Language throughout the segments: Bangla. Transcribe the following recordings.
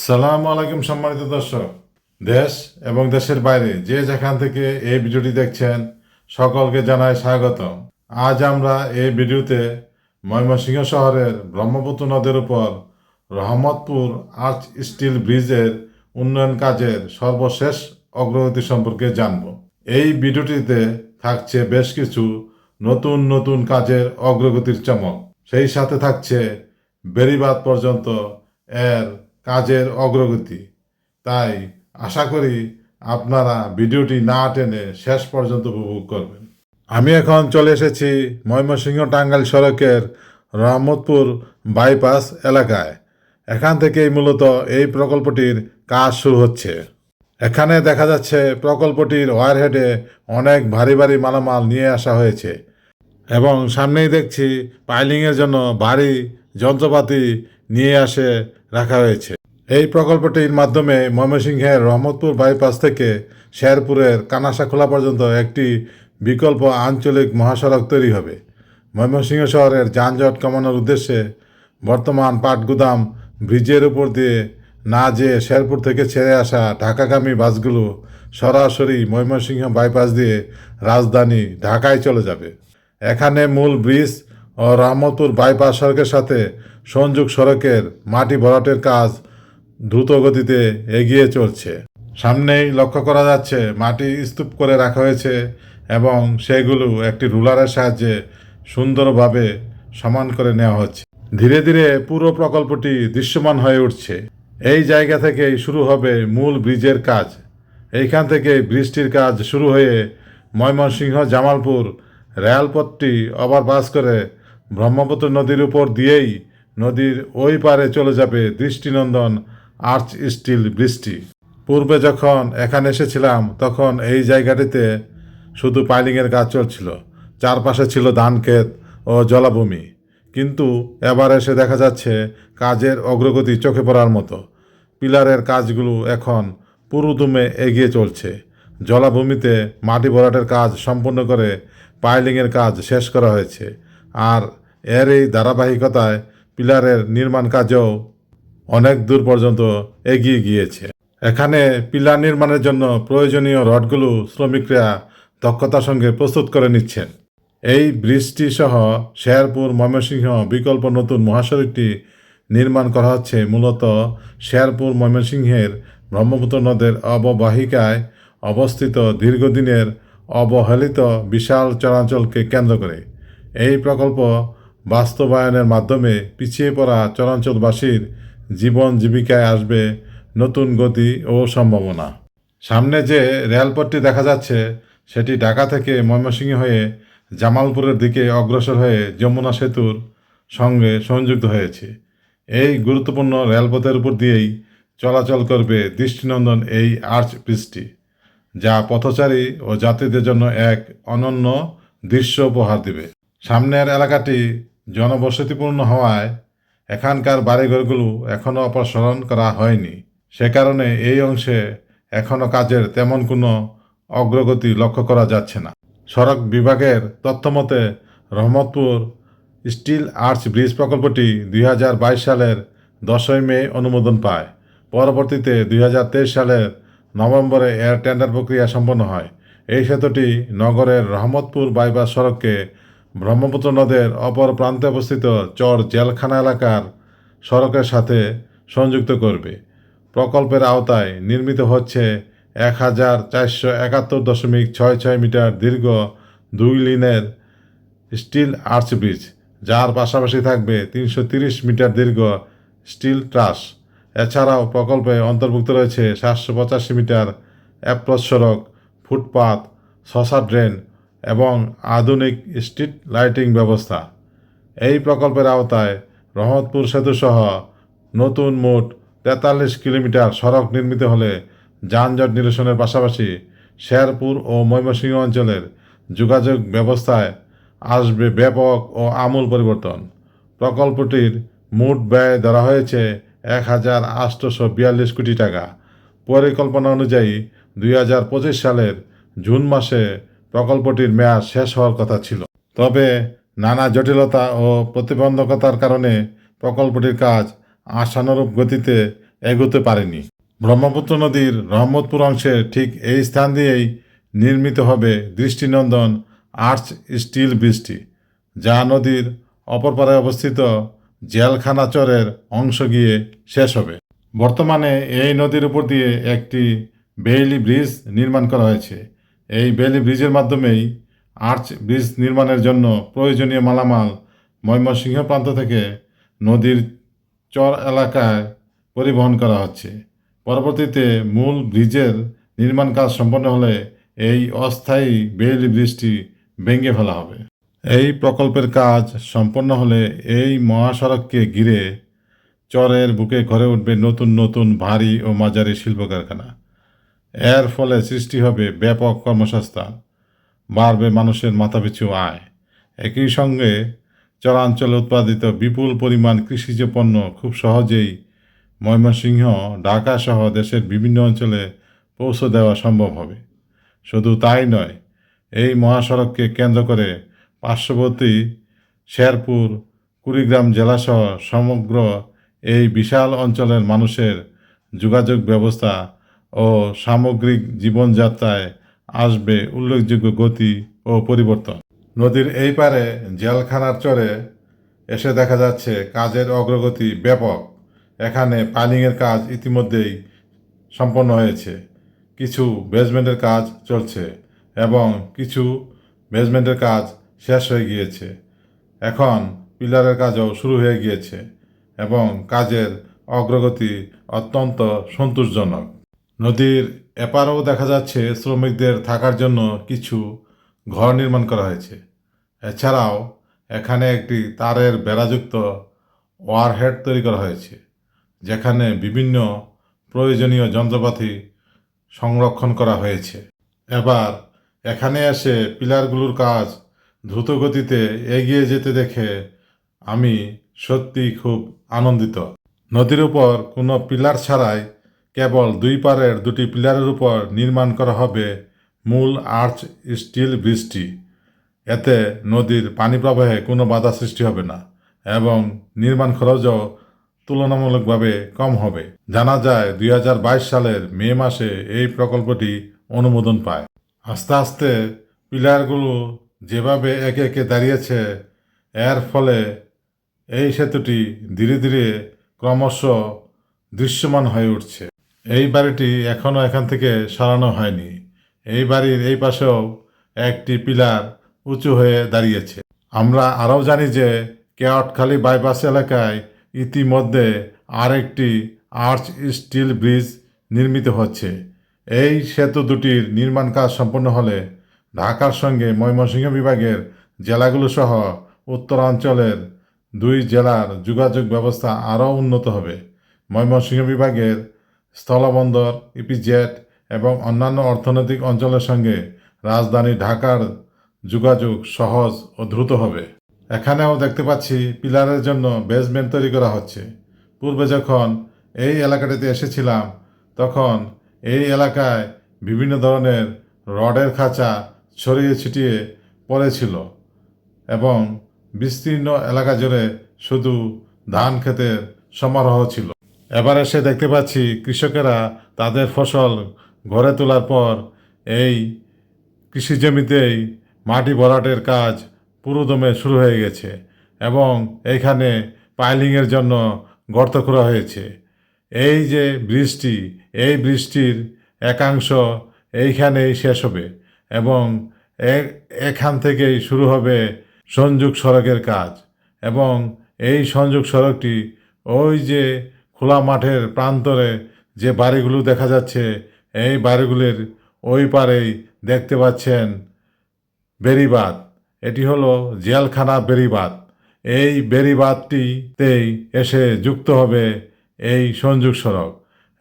সালাম আলাইকুম সম্মানিত দর্শক, দেশ এবং দেশের বাইরে যে যেখান থেকে এই ভিডিওটি দেখছেন সকলকে জানাই স্বাগতম। আজ আমরা এই ভিডিওতে ময়মনসিংহ শহরের ব্রহ্মপুত্র নদের উপর রহমতপুর আর্চ স্টিল ব্রিজের উন্নয়ন কাজের সর্বশেষ অগ্রগতি সম্পর্কে জানব। এই ভিডিওটিতে থাকছে বেশ কিছু নতুন নতুন কাজের অগ্রগতির চমক, সেই সাথে থাকছে বেড়িবাঁধ পর্যন্ত এর কাজের অগ্রগতি। তাই আশা করি আপনারা ভিডিওটি না টেনে শেষ পর্যন্ত উপভোগ করবেন। আমি এখন চলে এসেছি ময়মনসিংহ টাঙ্গাইল সড়কের রহমতপুর বাইপাস এলাকায়। এখান থেকেই মূলত এই প্রকল্পটির কাজ শুরু হচ্ছে। এখানে দেখা যাচ্ছে প্রকল্পটির ওয়ারহেডে অনেক ভারী ভারী মালামাল নিয়ে আসা হয়েছে এবং সামনেই দেখছি পাইলিংয়ের জন্য ভারী যন্ত্রপাতি নিয়ে আসে রাখা হয়েছে। এই প্রকল্পটির মাধ্যমে ময়মনসিংহের রহমতপুর বাইপাস থেকে শেরপুরের কানাসাখোলা পর্যন্ত একটি বিকল্প আঞ্চলিক মহাসড়ক তৈরি হবে। ময়মনসিংহ শহরের যানজট কমানোর উদ্দেশ্যে বর্তমান পাটগুদাম ব্রিজের উপর দিয়ে না যেয়ে শেরপুর থেকে ছেড়ে আসা ঢাকাগামী বাসগুলো সরাসরি ময়মনসিংহ বাইপাস দিয়ে রাজধানী ঢাকায় চলে যাবে। এখানে মূল ব্রিজ ও রহমতপুর বাইপাস সড়কের সাথে সংযোগ সড়কের মাটি ভরাটের কাজ দ্রুত গতিতে এগিয়ে চলছে। সামনেই লক্ষ্য করা যাচ্ছে মাটি স্তূপ করে রাখা হয়েছে এবং সেগুলো একটি রুলারের সাহায্যে সুন্দরভাবে সমান করে নেওয়া হচ্ছে। ধীরে ধীরে পুরো প্রকল্পটি দৃশ্যমান হয়ে উঠছে। এই জায়গা থেকেই শুরু হবে মূল ব্রিজের কাজ। এইখান থেকে ব্রিজটির কাজ শুরু হয়ে ময়মনসিংহ জামালপুর রেলপথটি ওভারপাস করে ব্রহ্মপুত্র নদীর উপর দিয়েই নদীর ওই পারে চলে যাবে দৃষ্টিনন্দন আর্চ স্টিল ব্রিজটি। পূর্বে যখন এখানে এসেছিলাম তখন এই জায়গাটিতে শুধু পাইলিংয়ের কাজ চলছিল, চারপাশে ছিল ধান ক্ষেত ও জলাভূমি। কিন্তু এবার এসে দেখা যাচ্ছে কাজের অগ্রগতি চোখে পড়ার মতো। পিলারের কাজগুলো এখন পুরোদমে এগিয়ে চলছে। জলাভূমিতে মাটি ভরাটের কাজ সম্পূর্ণ করে পাইলিংয়ের কাজ শেষ করা হয়েছে। আর এর এই ধারাবাহিকতায় পিলারের নির্মাণ কাজও অনেক দূর পর্যন্ত এগিয়ে গিয়েছে। এখানে পিলার নির্মাণের জন্য প্রয়োজনীয় রডগুলো শ্রমিকরা দক্ষতার সঙ্গে প্রস্তুত করে নিচ্ছেন। এই ব্রিজটি সহ শেরপুর ময়মনসিংহ বিকল্প নতুন মহাসড়কটি নির্মাণ করা হচ্ছে মূলত শেরপুর ময়মনসিংহের ব্রহ্মপুত্র নদের অববাহিকায় অবস্থিত দীর্ঘদিনের অবহেলিত বিশাল চরাঞ্চলকে কেন্দ্র করে। এই প্রকল্প বাস্তবায়নের মাধ্যমে পিছিয়ে পড়া চরাঞ্চলবাসীর জীবন জীবিকায় আসবে নতুন গতি ও সম্ভাবনা। সামনে যে রেলপথটি দেখা যাচ্ছে সেটি ঢাকা থেকে ময়মনসিংহ হয়ে জামালপুরের দিকে অগ্রসর হয়ে যমুনা সেতুর সঙ্গে সংযুক্ত হয়েছে। এই গুরুত্বপূর্ণ রেলপথের উপর দিয়েই চলাচল করবে দৃষ্টিনন্দন এই আর্চ ব্রিজটি, যা পথচারী ও যাত্রীদের জন্য এক অনন্য দৃশ্য উপহার দেবে। সামনের এলাকাটি জনবসতিপূর্ণ হওয়ায় এখানকার বাড়িঘরগুলো এখনও অপসারণ করা হয়নি। সে কারণে এই অংশে এখনও কাজের তেমন কোনো অগ্রগতি লক্ষ্য করা যাচ্ছে না। সড়ক বিভাগের তথ্যমতে রহমতপুর স্টিল আর্চ ব্রিজ প্রকল্পটি 2022 সালের 10ই মে অনুমোদন পায়। পরবর্তীতে 2023 সালের নভেম্বরে এর টেন্ডার প্রক্রিয়া সম্পন্ন হয়। এই সেতুটি নগরের রহমতপুর বাইপাস সড়ককে ব্রহ্মপুত্র নদের অপর প্রান্তে অবস্থিত চর জেলখানা এলাকার সড়কের সাথে সংযুক্ত করবে। প্রকল্পের আওতায় নির্মিত হচ্ছে 1471.66 মিটার দীর্ঘ 2 লেনের স্টিল আর্চ ব্রিজ, যার পাশাপাশি থাকবে 330 মিটার দীর্ঘ স্টিল ট্রাস। এছাড়াও প্রকল্পে অন্তর্ভুক্ত রয়েছে 785 মিটার অ্যাপ্রোচ সড়ক, ফুটপাত, শসা ড্রেন এবং আধুনিক স্ট্রিট লাইটিং ব্যবস্থা। এই প্রকল্পের আওতায় রহমতপুর সেতুসহ নতুন মোট 43 কিলোমিটার সড়ক নির্মিত হলে যানজট নিরসনের পাশাপাশি শেরপুর ও ময়মনসিংহ অঞ্চলের যোগাযোগ ব্যবস্থায় আসবে ব্যাপক ও আমূল পরিবর্তন। প্রকল্পটির মোট ব্যয় ধরা হয়েছে 1842 কোটি টাকা। পরিকল্পনা অনুযায়ী 2025 সালের জুন মাসে প্রকল্পটির মেয়াদ শেষ হওয়ার কথা ছিল। তবে নানা জটিলতা ও প্রতিবন্ধকতার কারণে প্রকল্পটির কাজ আশানুরূপ গতিতে এগোতে পারেনি। ব্রহ্মপুত্র নদীর রহমতপুর অংশে ঠিক এই স্থান দিয়েই নির্মিত হবে দৃষ্টিনন্দন আর্চ স্টিল ব্রিজটি, যা নদীর অপর পারে অবস্থিত জেলখানা চরের অংশ গিয়ে শেষ হবে। বর্তমানে এই নদীর উপর দিয়ে একটি বেইলি ব্রিজ নির্মাণ করা হয়েছে। এই বেইলি ব্রিজের মাধ্যমেই আর্চ ব্রিজ নির্মাণের জন্য প্রয়োজনীয় মালামাল ময়মনসিংহ প্রান্ত থেকে নদীর চর এলাকায় পরিবহন করা হচ্ছে। পরবর্তীতে মূল ব্রিজের নির্মাণ কাজ সম্পন্ন হলে এই অস্থায়ী বেইলি ব্রিজটি ভেঙে ফেলা হবে। এই প্রকল্পের কাজ সম্পন্ন হলে এই মহাসড়ককে ঘিরে চরের বুকে গড়ে উঠবে নতুন নতুন ভারী ও মাঝারি শিল্প কারখানা। এর ফলে সৃষ্টি হবে ব্যাপক কর্মসংস্থান, বাড়বে মানুষের মাথাপিছু আয়। একই সঙ্গে চরাঞ্চলে উৎপাদিত বিপুল পরিমাণ কৃষিজ পণ্য খুব সহজেই ময়মনসিংহ, ঢাকা সহ দেশের বিভিন্ন অঞ্চলে পৌঁছে দেওয়া সম্ভব হবে। শুধু তাই নয়, এই মহাসড়ককে কেন্দ্র করে পার্শ্ববর্তী শেরপুর, কুড়িগ্রাম জেলাসহ সমগ্র এই বিশাল অঞ্চলের মানুষের যোগাযোগ ব্যবস্থা ও সামগ্রিক জীবনযাত্রায় আসবে উল্লেখযোগ্য গতি ও পরিবর্তন। নদীর এই পারে জেলখানার চরে এসে দেখা যাচ্ছে কাজের অগ্রগতি ব্যাপক। এখানে পাইলিংয়ের কাজ ইতিমধ্যেই সম্পন্ন হয়েছে, কিছু বেসমেন্টের কাজ চলছে এবং কিছু বেসমেন্টের কাজ শেষ হয়ে গিয়েছে। এখন পিলারের কাজও শুরু হয়ে গিয়েছে এবং কাজের অগ্রগতি অত্যন্ত সন্তোষজনক। নদীর এপারেও দেখা যাচ্ছে শ্রমিকদের থাকার জন্য কিছু ঘর নির্মাণ করা হয়েছে। এছাড়াও এখানে একটি তারের বেড়াযুক্ত ওয়ারহেড তৈরি করা হয়েছে, যেখানে বিভিন্ন প্রয়োজনীয় যন্ত্রপাতি সংরক্ষণ করা হয়েছে। এবার এখানে এসে পিলারগুলোর কাজ দ্রুত গতিতে এগিয়ে যেতে দেখে আমি সত্যি খুব আনন্দিত। নদীর উপর কোনো পিলার ছাড়াই কেবল দুই পারের দুটি পিলারের উপর নির্মাণ করা হবে মূল আর্চ স্টিল ব্রিজটি। এতে নদীর পানি প্রবাহে কোনো বাধা সৃষ্টি হবে না এবং নির্মাণ খরচও তুলনামূলকভাবে কম হবে। জানা যায় 2022 সালের মে মাসে এই প্রকল্পটি অনুমোদন পায়। আস্তে আস্তে পিলারগুলো যেভাবে একে একে দাঁড়িয়েছে, এর ফলে এই সেতুটি ধীরে ধীরে ক্রমশ দৃশ্যমান হয়ে উঠছে। এই বাড়িটি এখনও এখান থেকে সরানো হয়নি। এই বাড়ির এই পাশেও একটি পিলার উঁচু হয়ে দাঁড়িয়েছে। আমরা আরও জানি যে কেওটখালী বাইপাস এলাকায় ইতিমধ্যে আরেকটি আর্চ স্টিল ব্রিজ নির্মিত হচ্ছে। এই সেতু দুটির নির্মাণ কাজ সম্পন্ন হলে ঢাকার সঙ্গে ময়মনসিংহ বিভাগের জেলাগুলো সহ উত্তরাঞ্চলের দুই জেলার যোগাযোগ ব্যবস্থা আরও উন্নত হবে। ময়মনসিংহ বিভাগের স্থলবন্দর, ইপিজেড এবং অন্যান্য অর্থনৈতিক অঞ্চলের সঙ্গে রাজধানী ঢাকার যোগাযোগ সহজ ও দ্রুত হবে। এখানেও দেখতে পাচ্ছি পিলারের জন্য বেসমেন্ট তৈরি করা হচ্ছে। পূর্বে যখন এই এলাকাটিতে এসেছিলাম, তখন এই এলাকায় বিভিন্ন ধরনের রডের খাঁচা ছড়িয়ে ছিটিয়ে পড়েছিল এবং বিস্তীর্ণ এলাকা জুড়ে শুধু ধান ক্ষেতের সমারোহ ছিল। এবার এসে দেখতে পাচ্ছি কৃষকেরা তাদের ফসল ঘরে তোলার পর এই কৃষি জমিতেই মাটি ভরাটের কাজ পুরোদমে শুরু হয়ে গেছে এবং এইখানে পাইলিংয়ের জন্য গর্ত করা হয়েছে। এই যে ব্রিজটি, এই ব্রিজটির একাংশ এইখানেই শেষ হবে এবং এখান থেকেই শুরু হবে সংযোগ সড়কের কাজ এবং এই সংযোগ সড়কটি ওই যে খোলা মাঠের প্রান্তরে যে বাড়িগুলো দেখা যাচ্ছে, এই বাড়িগুলির ওই পারেই দেখতে পাচ্ছেন বেড়িবাঁধ। এটি হলো জেলখানা বেড়িবাঁধ। এই বেড়িবাঁধটিতেই এসে যুক্ত হবে এই সংযোগ সড়ক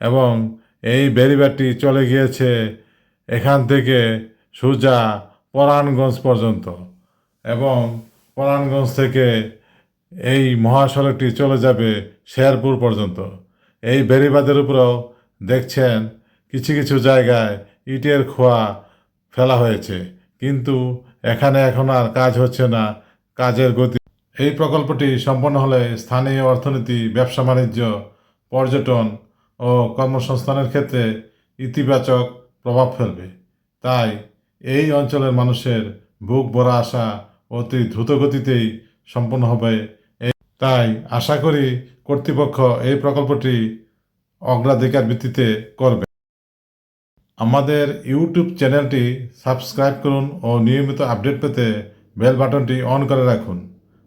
এবং এই বেড়িবাঁধটি চলে গিয়েছে এখান থেকে সোজা পরাণগঞ্জ পর্যন্ত এবং পরাণগঞ্জ থেকে এই মহাসড়কটি চলে যাবে শেরপুর পর্যন্ত। এই বেড়িবাঁধের উপরেও দেখছেন কিছু কিছু জায়গায় ইটের খোয়া ফেলা হয়েছে, কিন্তু এখানে এখন আর কাজ হচ্ছে না, কাজের গতি। এই প্রকল্পটি সম্পন্ন হলে স্থানীয় অর্থনীতি, ব্যবসা বাণিজ্য, পর্যটন ও কর্মসংস্থানের ক্ষেত্রে ইতিবাচক প্রভাব ফেলবে। তাই এই অঞ্চলের মানুষের বুক ভরা আশা অতি দ্রুতগতিতেই সম্পন্ন হবে। তাই আশা করি কর্তৃপক্ষ এই প্রকল্পটি অগ্রাধিকার ভিত্তিতে করবে। আমাদের ইউটিউব চ্যানেলটি সাবস্ক্রাইব করুন ও নিয়মিত আপডেট পেতে বেল বাটনটি অন করে রাখুন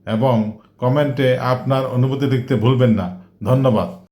এবং কমেন্টে আপনার অনুভূতি লিখতে ভুলবেন না। ধন্যবাদ।